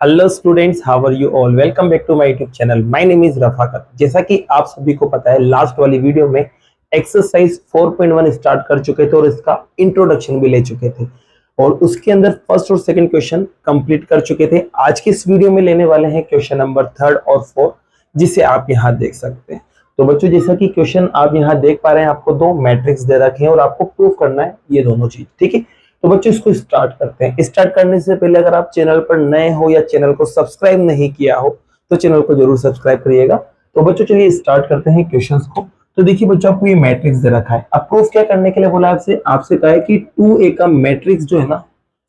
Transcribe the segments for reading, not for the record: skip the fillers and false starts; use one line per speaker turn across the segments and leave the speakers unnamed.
Hello students, how are you all. Welcome back to my YouTube channel. My name is Rafaqat. जैसा कि आप सभी को पता है, लास्ट वाली वीडियो में एक्सरसाइज 4.1 स्टार्ट कर चुके थे और इसका इंट्रोडक्शन भी ले चुके थे और उसके अंदर फर्स्ट और सेकंड क्वेश्चन कंप्लीट कर चुके थे। आज की इस वीडियो में लेने वाले हैं क्वेश्चन नंबर 3 और 4, जिसे आप यहाँ देख सकते हैं। तो बच्चों, जैसा कि क्वेश्चन आप यहाँ देख पा रहे हैं, आपको दो मैट्रिक्स दे रखे हैं और आपको प्रूव करना है ये दोनों चीज। ठीक है, तो बच्चों इसको स्टार्ट करते हैं। स्टार्ट करने से पहले अगर आप चैनल पर नए हो या चैनल को सब्सक्राइब नहीं किया हो तो चैनल को जरूर सब्सक्राइब करिएगा। तो बच्चों चलिए स्टार्ट करते हैं क्वेश्चंस को। तो देखिए बच्चों, आपको ये मैट्रिक्स दे रखा है। अब प्रूफ क्या करने के लिए बोला आपसे आपसे कहा है कि 2a का मैट्रिक्स जो है ना,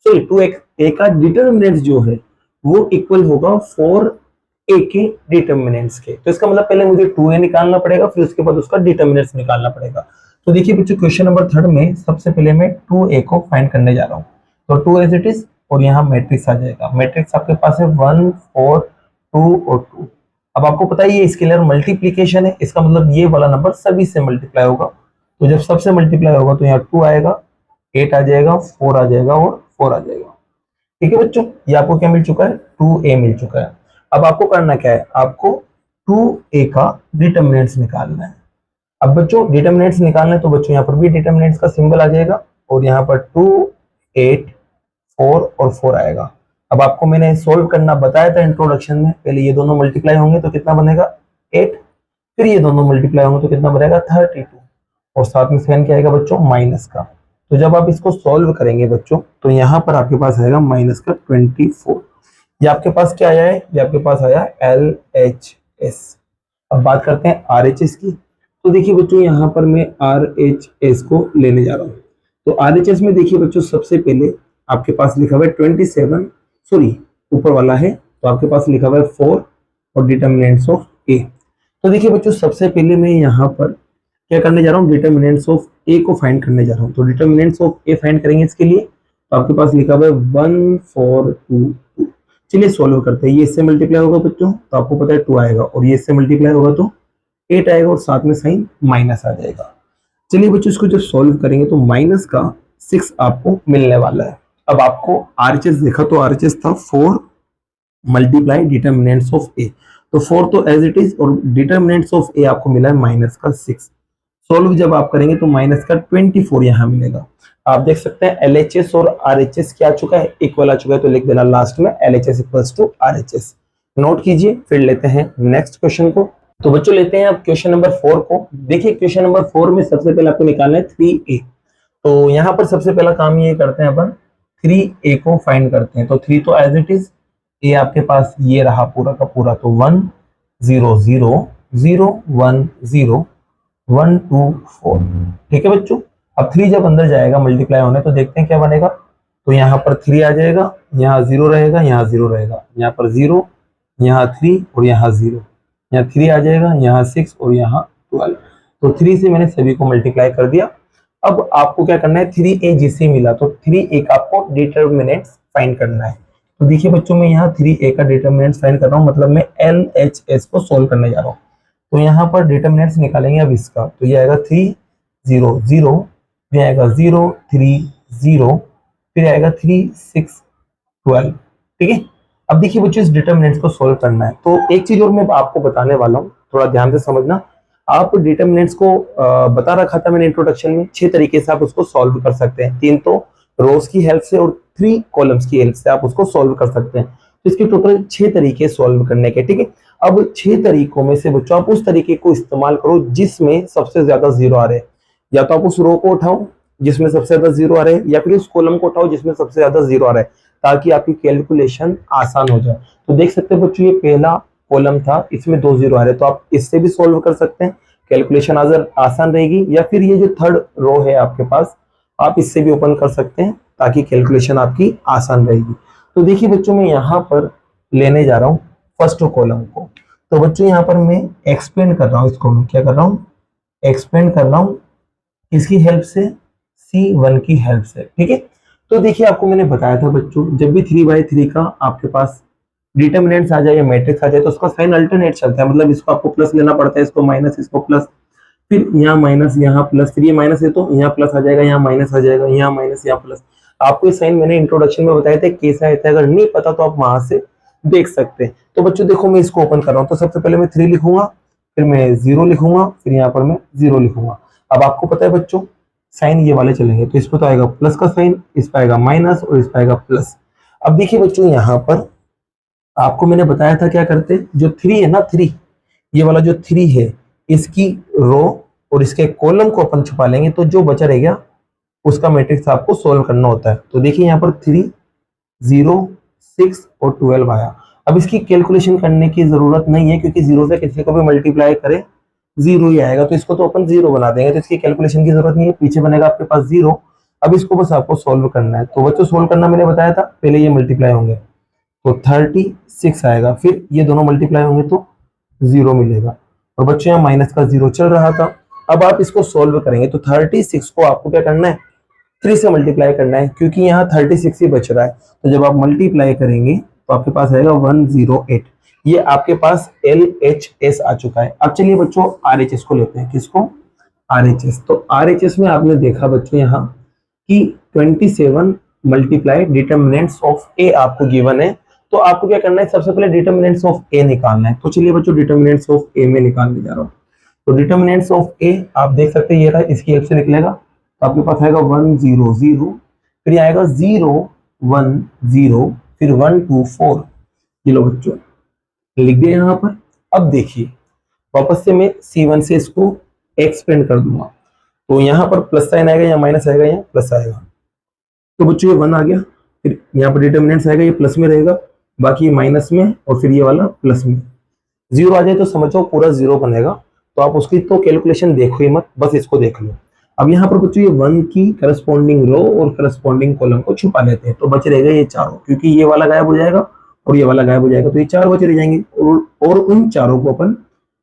सॉरी 2a का डिटरमिनेंट जो है वो इक्वल होगा 4a के डिटरमिनेंट्स के। तो इसका मतलब पहले मुझे 2a निकालना पड़ेगा, फिर उसके बाद उसका डिटरमिनेंट्स निकालना पड़ेगा। तो देखिए बच्चों, क्वेश्चन नंबर 3 में सबसे पहले मैं 2a को फाइंड करने जा रहा हूँ। तो 2 एज इट इज और यहाँ मैट्रिक्स आ जाएगा। मैट्रिक्स आपके पास है 1 4 2 और 2। अब आपको पता है ये स्केलर मल्टीप्लीकेशन है, इसका मतलब ये वाला नंबर सभी से मल्टीप्लाई होगा। तो जब सबसे मल्टीप्लाई होगा तो यहाँ 2 आएगा, 8 आ जाएगा, 4 आ जाएगा और 4 आ जाएगा। ठीक है बच्चों, ये आपको क्या मिल चुका है? 2a मिल चुका है। अब आपको करना क्या है? आपको 2a का डिटरमिनेंट्स निकालना है। अब बच्चों डिटरमिनेंट्स निकालना है तो बच्चों यहाँ पर भी डिटरमिनेंट्स का सिंबल आ जाएगा और यहाँ पर 2 8 4 और 4 आएगा। अब आपको मैंने सोल्व करना बताया था इंट्रोडक्शन में। पहले ये दोनों मल्टीप्लाई होंगे तो कितना बनेगा? 8, फिर ये दोनों मल्टीप्लाई होंगे तो कितना बनेगा? 32 और साथ में साइन क्या आएगा बच्चों? माइनस का। तो जब आप इसको सोल्व करेंगे बच्चों तो यहाँ पर आपके पास आएगा माइनस का 24। ये आपके पास क्या आया है? ये आपके पास आया LHS। अब बात करते हैं RHS की। तो देखिए बच्चों, यहाँ पर मैं RHS को लेने जा रहा हूँ। तो RHS में देखिए बच्चों, सबसे पहले आपके पास लिखा हुआ है 27, सॉरी ऊपर वाला है तो आपके पास लिखा हुआ है 4 और डिटरमिनेंट्स ऑफ A। तो देखिए बच्चों, सबसे पहले मैं यहाँ पर क्या करने जा रहा हूँ? डिटरमिनेंट्स ऑफ A को फाइंड करने जा रहा हूँ। तो डिटरमिनेंट्स ऑफ A फाइंड करेंगे इसके लिए। तो आपके पास लिखा हुआ है 1 4 2 2। चलिए सोल्व करते हैं। ये इससे मल्टीप्लाई होगा बच्चों तो आपको पता है 2 आएगा और ये इससे मल्टीप्लाई होगा तो 8 आएगा और साथ में साइन माइनस आ जाएगा। चलिए बच्चों, इसको जब सॉल्व करेंगे तो माइनस का 6 आपको मिलने वाला है। अब आपको RHS देखा तो RHS था 4 मल्टीप्लाई डिटरमिनेंट्स ऑफ A। तो 4 तो एज इट इज और डिटरमिनेंट्स ऑफ A आपको मिला है माइनस का 6। सॉल्व जब आप करेंगे तो माइनस का 24 यहाँ मिलेगा। आप देख सकते हैं LHS और RHS क्या आ चुका है? इक्वल आ चुका है। तो लिख देना लास्ट में LHS equals to RHS। Note कीजिए, फिर लेते हैं नेक्स्ट क्वेश्चन को। तो बच्चों लेते हैं आप क्वेश्चन नंबर 4 को। देखिए क्वेश्चन नंबर 4 में सबसे पहले आपको निकालना है 3a। तो यहाँ पर सबसे पहला काम ये करते हैं अपन 3a को फाइंड करते हैं। तो 3 तो एज इट इज, a आपके पास ये रहा पूरा का पूरा। तो 1 0 0 0 1 0 1 2 4। ठीक है बच्चों, अब 3 जब अंदर जाएगा मल्टीप्लाई होने तो देखते हैं क्या बनेगा। तो यहाँ पर 3 आ जाएगा, यहाँ 0 रहेगा, यहाँ 0 रहेगा, यहाँ पर 0, यहाँ 3 और यहाँ 0, यहाँ 3 आ जाएगा, यहाँ 6 और यहाँ 12। तो 3 से मैंने सभी को मल्टीप्लाई कर दिया। अब आपको क्या करना है? 3a जिसे मिला तो 3a का आपको डिटरमिनेंट्स फाइंड करना है। तो देखिए बच्चों, मैं यहाँ 3a का डिटरमिनेंट्स फाइंड कर रहा हूँ, मतलब मैं LHS को सोल्व करने जा रहा हूँ। तो यहाँ पर डिटरमिनेंट्स निकालेंगे अब इसका। तो ये आएगा 3 0 0, फिर आएगा 0 3 0, फिर आएगा 3 6 12। ठीक है, अब देखिए बच्चों, इस डिटरमिनेंट्स को सोल्व करना है। तो एक चीज और मैं आपको बताने वाला हूँ, थोड़ा ध्यान से समझना। आप डिटरमिनेंट्स को बता रखा था मैंने इंट्रोडक्शन में, 6 तरीके से आप उसको सॉल्व कर सकते हैं। 3 तो रोज की हेल्प से और 3 कॉलम्स की हेल्प से आप उसको सॉल्व कर सकते हैं। तो इसके टोटल 6 तरीके सॉल्व करने के। ठीक है, अब 6 तरीकों में से बच्चों आप उस तरीके को इस्तेमाल करो जिसमें सबसे ज्यादा 0 आ रहे। या तो आप उस रो को उठाओ जिसमें सबसे ज्यादा 0 आ रहे हैं, या फिर उस कॉलम को उठाओ जिसमें सबसे ज्यादा 0 आ रहा है, ताकि आपकी कैलकुलेशन आसान हो जाए। तो देख सकते हैं बच्चों, ये पहला कॉलम था, इसमें 2 0 आ रहे, तो आप इससे भी सॉल्व कर सकते हैं, कैलकुलेशन आसान रहेगी। या फिर ये जो थर्ड रो है आपके पास, आप इससे भी ओपन कर सकते हैं ताकि कैलकुलेशन आपकी आसान रहेगी। तो देखिए बच्चों, मैं यहाँ पर लेने जा रहा हूँ फर्स्ट कॉलम को। तो बच्चों यहाँ पर मैं एक्सपेंड कर रहा हूँ, इसको मैं क्या कर रहा हूँ? एक्सपेंड कर रहा हूँ इसकी हेल्प से, C1 की हेल्प से। ठीक है, तो देखिए आपको मैंने बताया था बच्चों, जब भी 3/3 का आपके पास डिटरमिनेंट्स आ जाए या मैट्रिक्स आ जाए तो उसका साइन अल्टरनेट चलता है। मतलब इसको आपको प्लस लेना पड़ता है, इसको माइनस, इसको प्लस, फिर यहाँ माइनस यहाँ प्लस, फिर ये माइनस है तो यहाँ प्लस आ जाएगा, यहाँ माइनस आ जाएगा, यहाँ माइनस यहाँ प्लस। आपको ये साइन मैंने इंट्रोडक्शन में बताया था कैसा आता है, अगर नहीं पता तो आप वहां से देख सकते हैं। तो बच्चों देखो मैं इसको ओपन कर रहा हूँ, तो सबसे पहले मैं 3 लिखूंगा, फिर मैं 0 लिखूंगा, फिर यहाँ पर मैं 0 लिखूंगा। अब आपको पता है बच्चों साइन ये वाले चलेंगे, तो इस पर तो आएगा प्लस का साइन, इस पर आएगा माइनस और इस पर आएगा प्लस। अब देखिए बच्चों यहाँ पर आपको मैंने बताया था क्या करते, जो 3 है ना 3, ये वाला जो 3 है इसकी रो और इसके कॉलम को अपन छुपा लेंगे, तो जो बचा रह गया उसका मैट्रिक्स आपको सोल्व करना होता है। तो देखिए यहाँ पर 3, 0, 6 और 12 आया। अब इसकी कैलकुलेशन करने की जरूरत नहीं है, क्योंकि 0 से किसी को भी मल्टीप्लाई करे 0 ही आएगा, तो इसको तो अपन 0 बना देंगे, तो इसकी कैलकुलेशन की जरूरत नहीं है। पीछे बनेगा आपके पास 0। अब इसको बस आपको सोल्व करना है। तो बच्चों सोल्व करना मैंने बताया था, पहले ये मल्टीप्लाई होंगे तो 36 आएगा, फिर ये दोनों मल्टीप्लाई होंगे तो 0 मिलेगा। और बच्चों यहाँ माइनस का 0 चल रहा था। अब आप इसको सोल्व करेंगे तो 36 को आपको क्या करना है, 3 से मल्टीप्लाई करना है, क्योंकि यहाँ 36 ही बच रहा है। तो जब आप मल्टीप्लाई करेंगे तो आपके पास आएगा 108। ये आपके पास LHS आ चुका है। अब चलिए बच्चों RHS को लेते हैं। किसको? RHS। तो RHS में आपने देखा बच्चों यहाँ कि 27 मल्टीप्लाई डिटर्मिनेंट्स ऑफ A आपको गिवन है। तो आपको क्या करना है, सबसे पहले डिटर्मिनेंट्स ऑफ A निकालना है। तो चलिए बच्चों डिटर्मिनेंट्स ऑफ A में निकालने जा रहा हूँ। तो डिटर्मिनेंट्स ऑफ A आप देख सकते हैं, ये रहा, इसकी हेल्प से निकलेगा। तो आपके पास आएगा 1 0 0, फिर आएगा 0 1 0, फिर 1 2 4। ये लो बच्चों लिख दिया यहाँ पर। अब देखिए वापस से मैं C1 से इसको एक्सपेंड कर दूंगा, तो यहाँ पर प्लस साइन आएगा या माइनस आएगा या प्लस आएगा। तो बच्चों ये 1 आ गया, फिर यहाँ पर डिटर्मिनेंट्स आएगा, ये प्लस में रहेगा, बाकी ये माइनस में, और फिर ये वाला प्लस में। 0 आ जाए तो समझो पूरा 0 बनेगा। तो आप उसकी तो कैलकुलेशन देखो ही मत, बस इसको देख लो। अब यहाँ पर बच्चों ये 1 की करस्पॉन्डिंग रो और करस्पॉन्डिंग कॉलम को छुपा लेते हैं, तो बच रहेगा ये चारों, क्योंकि ये वाला गायब हो जाएगा और ये वाला गायब हो जाएगा, तो ये 4 बचे रह जाएंगे, और उन चारों को अपन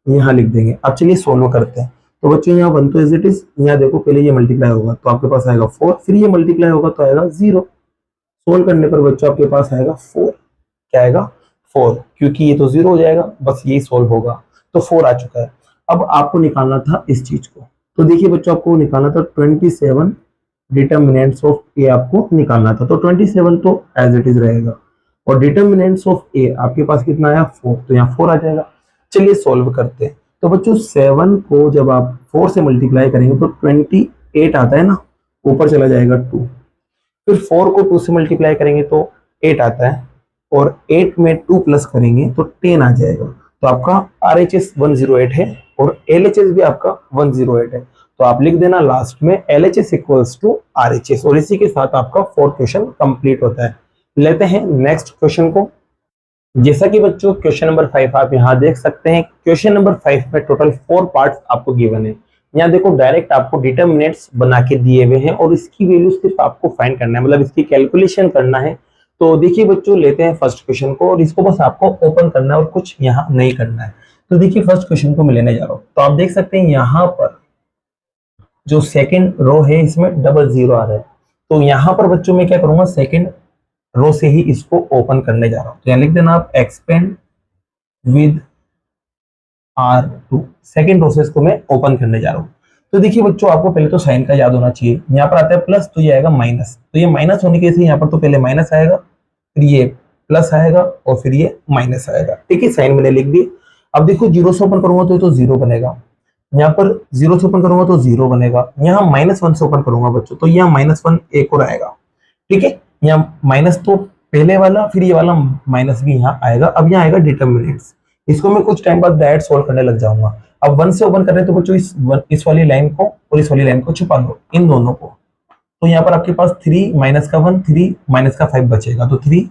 यहाँ लिख देंगे। अब चलिए सोल्व करते हैं। तो बच्चों यहाँ 1 तो एज इट इज, यहाँ देखो पहले ये मल्टीप्लाई होगा तो आपके पास आएगा 4, फिर ये मल्टीप्लाई होगा तो आएगा 0। सोल्व करने पर बच्चों आपके पास आएगा 4। क्या आएगा? 4, क्योंकि ये तो 0 हो जाएगा, बस यही सोल्व होगा। तो 4 आ चुका है। अब आपको निकालना था इस चीज को। तो देखिए बच्चों आपको निकालना था 27 डिटर्मिनेंट्स ऑफ A आपको निकालना था। तो 27 तो एज इट इज रहेगा, और डिटर्मिनेंट्स ऑफ A आपके पास कितना आया 4, तो यहाँ 4 आ जाएगा। चलिए सोल्व करते हैं। तो बच्चों 7 को जब आप 4 से मल्टीप्लाई करेंगे तो 28 आता है ना, ऊपर चला जाएगा 2। फिर 4 को 2 से मल्टीप्लाई करेंगे तो 8 आता है, और 8 में 2 प्लस करेंगे तो 10 आ जाएगा। तो आपका RHS 108 है और LHS भी आपका 108 है। तो आप लिख देना लास्ट में LHS इक्वल्स टू RHS, और इसी के साथ आपका 4th क्वेश्चन कंप्लीट होता है। लेते हैं नेक्स्ट क्वेश्चन को। जैसा कि बच्चों क्वेश्चन नंबर 5 आप यहाँ देख सकते हैं। क्वेश्चन नंबर 5 में टोटल 4 पार्ट्स आपको गिवन है। यहाँ देखो डायरेक्ट आपको डिटर्मिनेंट्स बना के दिए हुए हैं, और इसकी वैल्यू सिर्फ आपको फाइंड करना है, मतलब इसकी कैलकुलेशन करना है। तो देखिए बच्चों लेते हैं फर्स्ट क्वेश्चन को, और इसको बस आपको ओपन करना है और कुछ यहाँ नहीं करना है। तो देखिए फर्स्ट क्वेश्चन को मैं लेने जा रहा हूँ। तो आप देख सकते हैं यहाँ पर जो सेकंड रो है इसमें 00 आ रहा है। तो यहाँ पर बच्चों मैं क्या करूंगा, सेकंड रो से ही इसको ओपन करने जा रहा हूँ। तो यहाँ लिख देना आप expand with R2। Second row से इसको मैं ओपन करने जा रहा हूँ। तो देखिए बच्चों आपको पहले तो साइन का याद होना चाहिए। यहाँ पर आता है प्लस, तो ये आएगा माइनस। तो ये माइनस होने की वजह से यहाँ पर तो पहले माइनस आएगा, फिर ये प्लस आएगा, और फिर ये माइनस आएगा। ठीक है, साइन मैंने लिख दिए। अब देखो 0 से ओपन करूंगा तो ये तो 0 बनेगा, यहाँ पर 0 से ओपन करूंगा तो 0 बनेगा, यहाँ -1 से ओपन करूंगा बच्चों तो यहाँ -1 एक और आएगा। ठीक है, यहाँ माइनस तो पहले वाला, फिर ये वाला माइनस भी यहाँ आएगा। अब यहाँ आएगा डिटर्मिनेंट्स, इसको मैं कुछ टाइम बाद डायरेक्ट सोल्व करने लग जाऊंगा। अब 1 से ओपन कर रहे हैं तो बच्चों इस वाली लाइन को और इस वाली लाइन को छुपा दो, इन दोनों को। तो यहाँ पर आपके पास 3 माइनस का 1, 3 माइनस का 5 बचेगा। तो 3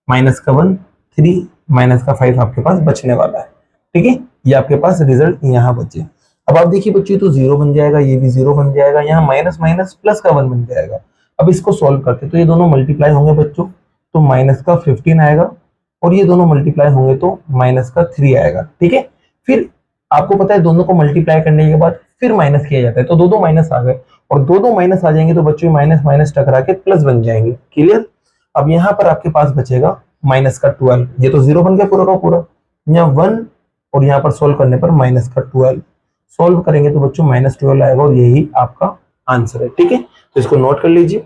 माइनस का 1, 3 माइनस का 5 आपके पास बचने वाला है। ठीक है, ये आपके पास रिजल्ट यहाँ बचे। अब आप देखिए बच्चों तो 0 बन जाएगा, ये भी 0 बन जाएगा, यहाँ माइनस माइनस प्लस का 1 बन जाएगा। अब इसको सॉल्व करते तो ये दोनों मल्टीप्लाई होंगे बच्चों, तो माइनस का 15 आएगा, और ये दोनों मल्टीप्लाई होंगे तो माइनस का 3 आएगा। ठीक है, फिर आपको पता है दोनों को मल्टीप्लाई करने के बाद फिर माइनस किया जाता है, तो दो माइनस आ गए, और दो माइनस आ जाएंगे तो बच्चों माइनस माइनस टकरा के प्लस बन जाएंगे। क्लियर। अब यहाँ पर आपके पास बचेगा माइनस का 12, ये तो 0 बन गया पूरा का पूरा, यहाँ 1 और यहाँ पर सोल्व करने पर माइनस का 12। सोल्व करेंगे तो बच्चों -12 आएगा, और यही आपका आंसर है। ठीक है, तो इसको नोट कर लीजिए।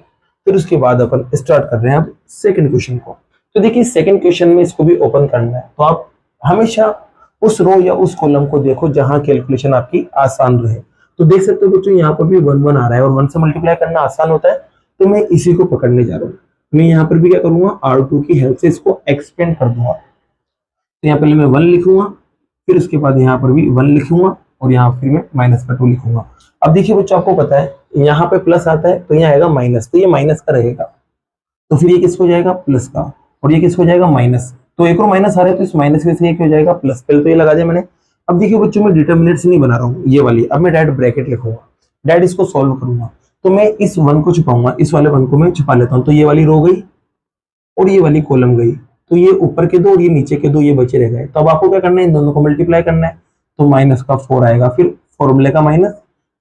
फिर उसके बाद अपन स्टार्ट कर रहे हैं अब सेकंड क्वेश्चन को। तो देखिए सेकंड क्वेश्चन में इसको भी ओपन करना है, तो आप हमेशा उस रो या उस कॉलम को देखो जहां कैलकुलेशन आपकी आसान रहे। तो देख सकते हो बच्चों यहाँ पर भी 1 1 आ रहा है और 1 से मल्टीप्लाई करना आसान होता है, तो मैं इसी को पकड़ने जा रहा हूँ। मैं यहाँ पर भी क्या करूंगा, R2 की हेल्प से इसको एक्सपेंड कर दूंगा। तो यहाँ पहले मैं 1 लिखूंगा, फिर उसके बाद यहाँ पर भी 1 लिखूंगा और यहाँ फिर मैं माइनस का 2 लिखूंगा। अब देखिए बच्चों आपको पता है यहाँ पे प्लस आता है तो यहाँ आएगा माइनस, तो ये माइनस का रहेगा, तो फिर ये किसको जाएगा प्लस का, और ये किसको जाएगा माइनस। तो एक और माइनस आ रहा है तो इस माइनस में से एक हो जाएगा प्लस, पहले तो ये लगा दिया मैंने। अब देखिए बच्चों मैं डिटर्मिनेंट्स नहीं बना रहा हूँ ये वाली, अब मैं डायरेक्ट ब्रैकेट लिखूंगा, डायरेक्ट इसको सॉल्व करूंगा। तो मैं इस 1 को छुपाऊंगा, इस वाले 1 को मैं छुपा लेता हूँ, तो ये वाली रो गई और ये वाली कॉलम गई, तो ये ऊपर के 2 और ये नीचे के 2 ये बचे रह गए। तो अब आपको क्या करना है, इन दोनों को मल्टीप्लाई करना है, तो माइनस का 4 आएगा, फिर फॉर्मूले का माइनस,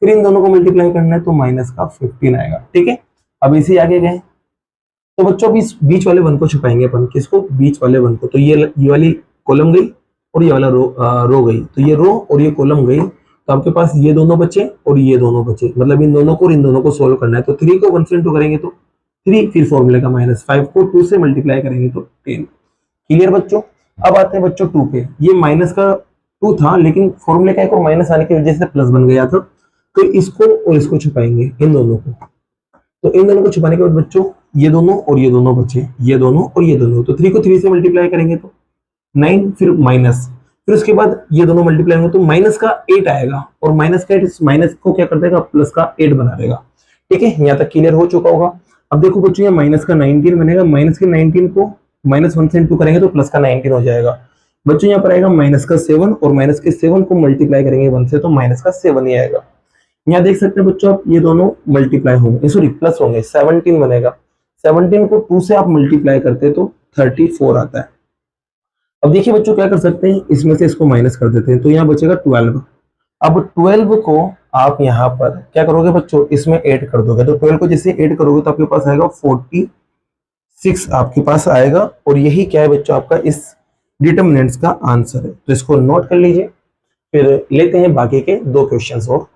फिर इन दोनों को मल्टीप्लाई करना है तो माइनस का 15 आएगा। ठीक है, अब इसी आगे गए, तो बच्चों इस बीच वाले 1 को छुपाएंगे अपन, किसको, बीच वाले 1 को। तो ये वाली कॉलम गई और ये वाला रो गई, तो ये रो और ये कॉलम गई, तो आपके पास ये दोनों बचे और ये दोनों बचे, मतलब इन दोनों को और इन दोनों को सोल्व करना है। तो 3 को 1 से इंटू करेंगे तो 3, फिर फॉर्मूले का माइनस, 5 को 2 से मल्टीप्लाई करेंगे तो 10। क्लियर बच्चों। अब आते हैं बच्चों 2 पे, ये माइनस का 2 था लेकिन फॉर्मूले का एक और माइनस आने की वजह से प्लस बन गया था, तो इसको और इसको छुपाएंगे, इन दोनों को। तो इन दोनों को छुपाने के बाद बच्चों ये दोनों और ये दोनों बचे, ये दोनों और ये दोनों, तो 3 को 3 से मल्टीप्लाई करेंगे तो 9, फिर माइनस, फिर उसके बाद ये दोनों मल्टीप्लाई होंगे तो माइनस का 8 आएगा, और माइनस का 8 इस माइनस को क्या कर देगा, प्लस का 8 बना देगा। ठीक है, यहाँ तक क्लियर हो चुका होगा। अब देखो बच्चों ये माइनस का 19 बनेगा, माइनस के 19 को माइनस 1 से इंटू करेंगे तो प्लस का 19 हो जाएगा। बच्चों यहाँ पर आएगा माइनस का 7, और माइनस के 7 को मल्टीप्लाई करेंगे 1 से तो माइनस का 7 ही आएगा। यहाँ देख सकते हैं बच्चों आप ये दोनों मल्टीप्लाई होंगे, सॉरी प्लस होंगे, 17 बनेगा। 17 को 2 से आप मल्टीप्लाई करते तो 34 आता है। अब देखिए बच्चों क्या कर सकते हैं, इसमें से इसको माइनस कर देते हैं, तो यहाँ बचेगा 12। अब 12 को आप यहाँ पर क्या करोगे बच्चों, इसमें ऐड कर दोगे, तो 12 को जैसे ऐड करोगे तो आपके पास आएगा 46 आपके पास आएगा, और यही क्या है बच्चों आपका इस डिटर्मिनेंट्स का आंसर है। तो इसको नोट कर लीजिए। फिर लेते हैं बाकी के 2 क्वेश्चंस और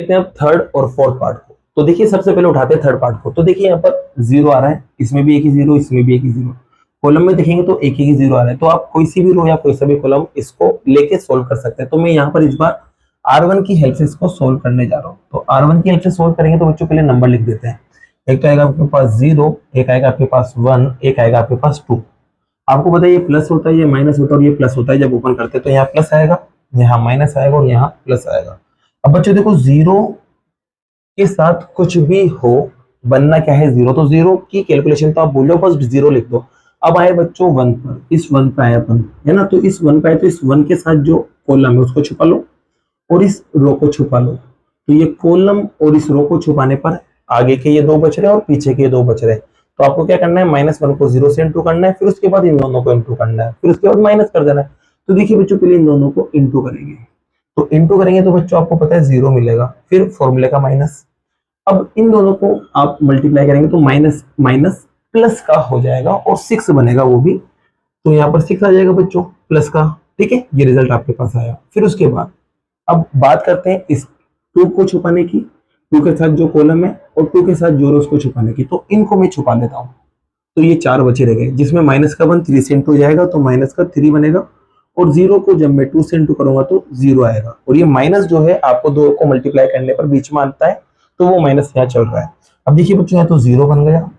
लेते हैं अब थर्ड और फोर्थ पार्ट को। तो देखिए सबसे पहले उठाते हैं थर्ड पार्ट को। तो देखिए यहाँ पर 0 आ रहा है, इसमें भी एक ही 0, इसमें भी एक ही 0, कॉलम में देखेंगे तो एक ही 0 आ रहा है, तो आप कोई सी भी रो या कोई सा भी कॉलम इसको लेके सोल्व कर सकते हैं। तो मैं यहाँ पर इस बार R1 की हेल्प से इसको सोल्व करने जा रहा हूँ। तो R1 की हेल्प से सोल्व करेंगे तो बच्चों के लिए नंबर लिख देते हैं। एक तो आएगा आपके पास 0, एक आएगा आपके पास 1, एक आएगा आपके पास 2। आपको पता है ये प्लस होता है, ये माइनस होता है और ये प्लस होता है। जब ओपन करते हैं तो यहाँ प्लस आएगा, यहाँ माइनस आएगा और यहाँ प्लस आएगा। अब बच्चों देखो 0 के साथ कुछ भी हो, बनना क्या है 0, तो 0 की कैलकुलेशन तो आप बोल रहे हो बस 0 लिख दो। अब आए बच्चों 1 पर, इस 1 पे आया अपन है ना, तो इस 1 पे आए तो इस 1 के साथ जो कॉलम है उसको छुपा लो और इस रो को छुपा लो। तो ये कॉलम और इस रो को छुपाने पर आगे के ये 2 बच रहे और पीछे के ये 2 बच रहे। तो आपको क्या करना है, -1 को 0 से इंटू करना है, फिर उसके बाद इन दोनों को इंटू करना है, फिर उसके बाद माइनस कर देना है। तो देखिए बच्चों पहले इन दोनों को इंटू करेंगे, तो इंटू करेंगे तो बच्चों आपको पता है 0 मिलेगा, फिर फॉर्मूले का माइनस। अब इन दोनों को आप मल्टीप्लाई करेंगे तो माइनस माइनस प्लस का हो जाएगा और 6 बनेगा वो भी, तो यहाँ पर 6 आ जाएगा बच्चों प्लस का। ठीक है, ये रिजल्ट आपके पास आया। फिर उसके बाद अब बात करते हैं इस 2 को छुपाने की, 2 के साथ जो कॉलम है और 2 के साथ जो रोज को छुपाने की। तो इनको मैं छुपा लेता हूँ, तो ये 4 बचे रह गए, जिसमें माइनस का 1 3 से इंटू जाएगा तो माइनस का 3 बनेगा, और 0 को जब मैं 2 से इंटू करूंगा तो 0 आएगा। और ये माइनस जो है आपको 2 को मल्टीप्लाई करने पर बीच में आता है, तो वो माइनस यहाँ चल रहा है। अब देखिए बच्चों यहाँ तो 0 बन गया,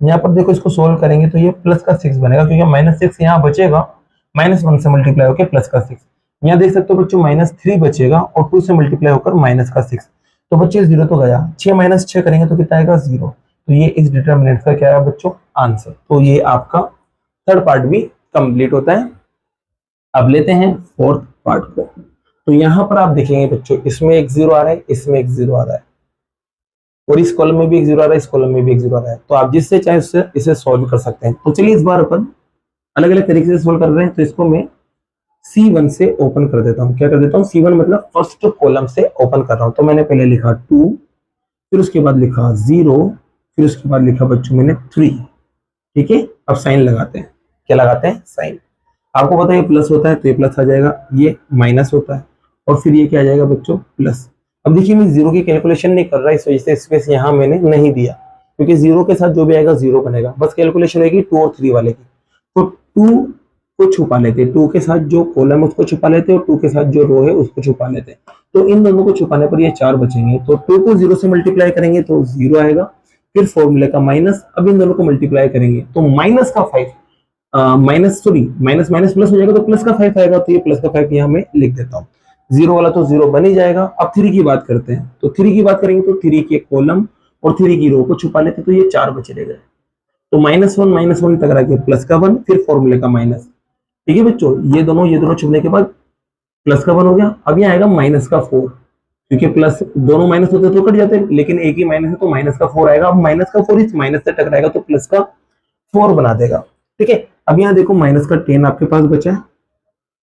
यहाँ पर देखो इसको सोल्व करेंगे तो ये प्लस का 6 बनेगा, क्योंकि -6 यहाँ बचेगा, -1 से मल्टीप्लाई होकर प्लस का 6। यहाँ देख सकते हो बच्चों -3 बचेगा और 2 से मल्टीप्लाई होकर माइनस का 6। तो बच्चे 0 तो गया, 6 - 6 करेंगे तो कितना आएगा 0। तो ये इस डिटर्मिनेंट का क्या है बच्चों आंसर। तो ये आपका थर्ड पार्ट भी कंप्लीट होता है। अब लेते हैं फोर्थ पार्ट को। तो यहाँ पर आप देखेंगे बच्चों इसमें एक 0 आ रहा है, इसमें एक 0 आ रहा है, और इस कॉलम में भी एक 0 आ रहा है, इस कॉलम में भी एक 0 आ रहा है। तो आप जिससे चाहे उससे इसे सॉल्व कर सकते हैं। तो चलिए इस बार अपन अलग अलग तरीके से सोल्व कर रहे हैं। तो इसको मैं C1 से ओपन कर देता हूँ। क्या कर देता हूँ, C1 मतलब फर्स्ट कॉलम से ओपन कर रहा हूँ। तो मैंने पहले लिखा 2, फिर उसके बाद लिखा 0, फिर उसके बाद लिखा बच्चों मैंने 3। ठीक है, अब साइन लगाते हैं। क्या लगाते हैं, साइन। आपको पता है ये प्लस होता है तो ये प्लस आ जाएगा, ये माइनस होता है और फिर ये क्या आ जाएगा बच्चों प्लस। अब देखिए मैं 0 की कैलकुलेशन नहीं कर रहा, इस वजह से स्पेस यहाँ मैंने नहीं दिया, क्योंकि 0 के साथ जो भी आएगा 0 बनेगा, बस कैलकुलेशन होगी 2 और 3 वाले की। 2 को छुपा लेते हैं, 2 के साथ जो कॉलम है उसको छुपा लेते हैं और 2 के साथ जो रो है उसको छुपा लेते हैं। तो इन दोनों को छुपाने पर ये 4 बचेंगे। तो 2 को 0 से मल्टीप्लाई करेंगे तो 0 आएगा, फिर फॉर्मूले का माइनस, अब इन दोनों को मल्टीप्लाई करेंगे तो माइनस का 5 माइनस माइनस माइनस प्लस हो जाएगा तो प्लस का 5 आएगा। तो ये प्लस का 5 यहाँ मैं लिख देता हूँ। 0 वाला तो 0 बन ही जाएगा। अब 3 की बात करते हैं, तो 3 की बात करेंगे तो 3 के कॉलम और 3 की रो को छुपा लेते तो ये 4 बचे रह गए। तो -1 तक रख के प्लस का 1, फिर फॉर्मूले का माइनस। ठीक है बच्चों, ये दोनों छुपने के बाद प्लस का 1 हो गया। अब यहाँ आएगा माइनस का 4, क्योंकि प्लस दोनों माइनस होते तो कट जाते, लेकिन एक ही माइनस है तो माइनस का 4 आएगा। अब माइनस का 4 इस माइनस से टकराएगा तो प्लस का 4 बना देगा। ठीक है, अब यहाँ देखो माइनस का 10 आपके पास बचा है,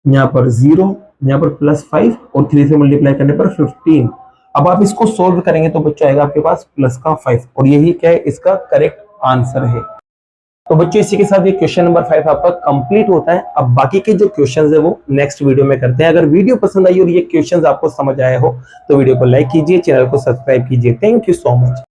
यहाँ पर 0, यहाँ पर +5 और 3 से मल्टीप्लाई करने पर 15। अब आप इसको सोल्व करेंगे तो बच्चा आएगा आपके पास प्लस का 5 और यही क्या है, इसका करेक्ट आंसर है। तो बच्चों इसी के साथ ये क्वेश्चन नंबर 5 आपका कंप्लीट होता है। अब बाकी के जो क्वेश्चंस है वो नेक्स्ट वीडियो में करते हैं। अगर वीडियो पसंद आई और ये क्वेश्चंस आपको समझ आए हो तो वीडियो को लाइक कीजिए, चैनल को सब्सक्राइब कीजिए। Thank you so much.